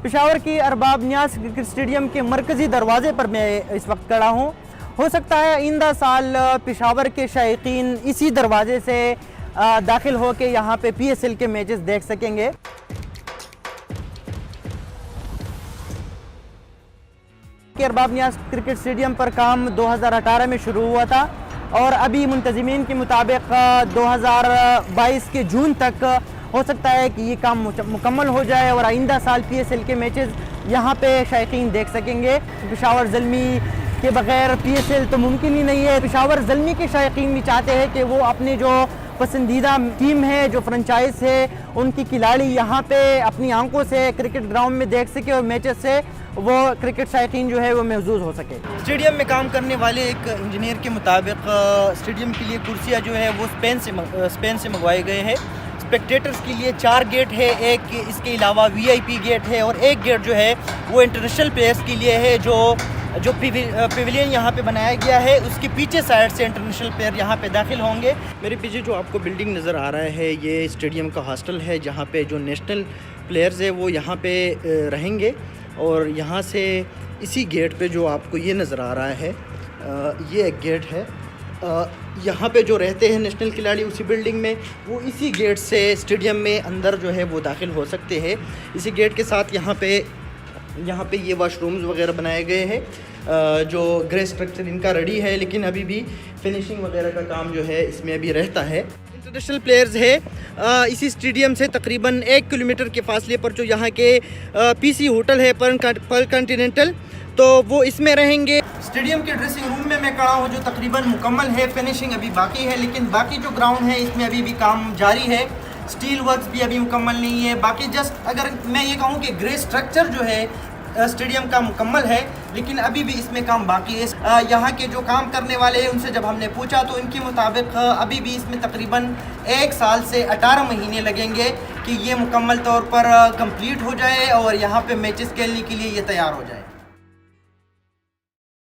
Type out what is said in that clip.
पेशावर की अरबाब नियाज़ cricket stadium के मरकज़ी दरवाज़े पर मैं इस वक्त खड़ा हूँ। हो सकता है आइंदा साल पेशावर के शायकीन इसी दरवाज़े से दाखिल हो के यहाँ पे PSL के मैचेस देख सकेंगे। अरबाब नियाज़ क्रिकेट स्टेडियम पर काम 2018 में शुरू हुआ था और अभी मुंतज़मीन के मुताबिक 2022 के जून तक हो सकता है कि ये काम मुकम्मल हो जाए और आइंदा साल PSL के मैचेस यहाँ पे शायकीन देख सकेंगे। पेशावर ज़ल्मी के बग़ैर PSL तो मुमकिन ही नहीं है। पेशावर ज़ल्मी के शायकीन भी चाहते हैं कि वो अपने जो पसंदीदा टीम है, जो फ्रेंचाइज है, उनकी खिलाड़ी यहाँ पे अपनी आंखों से क्रिकेट ग्राउंड में देख सके और मैचेस से वो क्रिकेट शायकीन जो है वो महसूस हो सके। स्टेडियम में काम करने वाले एक इंजीनियर के मुताबिक स्टेडियम के लिए कुर्सियाँ जो है वो स्पेन से मंगवाए गए हैं। स्पेक्टेटर्स के लिए 4 गेट है, एक इसके अलावा VIP गेट है और एक गेट जो है वो इंटरनेशनल प्लेयर्स के लिए है। जो पेविलियन यहाँ पे बनाया गया है उसके पीछे साइड से इंटरनेशनल प्लेयर यहाँ पे दाखिल होंगे। मेरे पीछे जो आपको बिल्डिंग नज़र आ रहा है ये स्टेडियम का हॉस्टल है, जहाँ पे जो नेशनल प्लेयर्स है वो यहाँ पे रहेंगे और यहाँ से इसी गेट पे जो आपको ये नज़र आ रहा है ये एक गेट है। यहाँ पे जो रहते हैं नेशनल खिलाड़ी उसी बिल्डिंग में, वो इसी गेट से स्टेडियम में अंदर जो है वो दाखिल हो सकते हैं। इसी गेट के साथ यहाँ पे ये वाशरूम्स वगैरह बनाए गए हैं। जो ग्रे स्ट्रक्चर इनका रेडी है, लेकिन अभी भी फिनिशिंग वगैरह का काम जो है इसमें अभी रहता है। इंटरनेशनल प्लेयर्स है इसी स्टेडियम से तकरीबन 1 किलोमीटर के फासले पर जो यहाँ के PC होटल है पर्ल कॉन्टिनेंटल, तो वो इसमें रहेंगे। स्टेडियम के ड्रेसिंग रूम में मैं खड़ा हूँ जो तकरीबन मुकम्मल है, फिनिशिंग अभी बाकी है, लेकिन बाकी जो ग्राउंड है इसमें अभी भी काम जारी है। स्टील वर्क्स भी अभी मुकम्मल नहीं है। बाकी जस्ट अगर मैं ये कहूँ कि ग्रे स्ट्रक्चर जो है स्टेडियम का मुकम्मल है, लेकिन अभी भी इसमें काम बाकी है। यहाँ के जो काम करने वाले हैं उनसे जब हमने पूछा तो इनके मुताबिक अभी भी इसमें तकरीबन 1 साल से 18 महीने लगेंगे कि ये मुकम्मल तौर पर कंप्लीट हो जाए और यहाँ पे मैचेस खेलने के लिए ये तैयार हो जाए।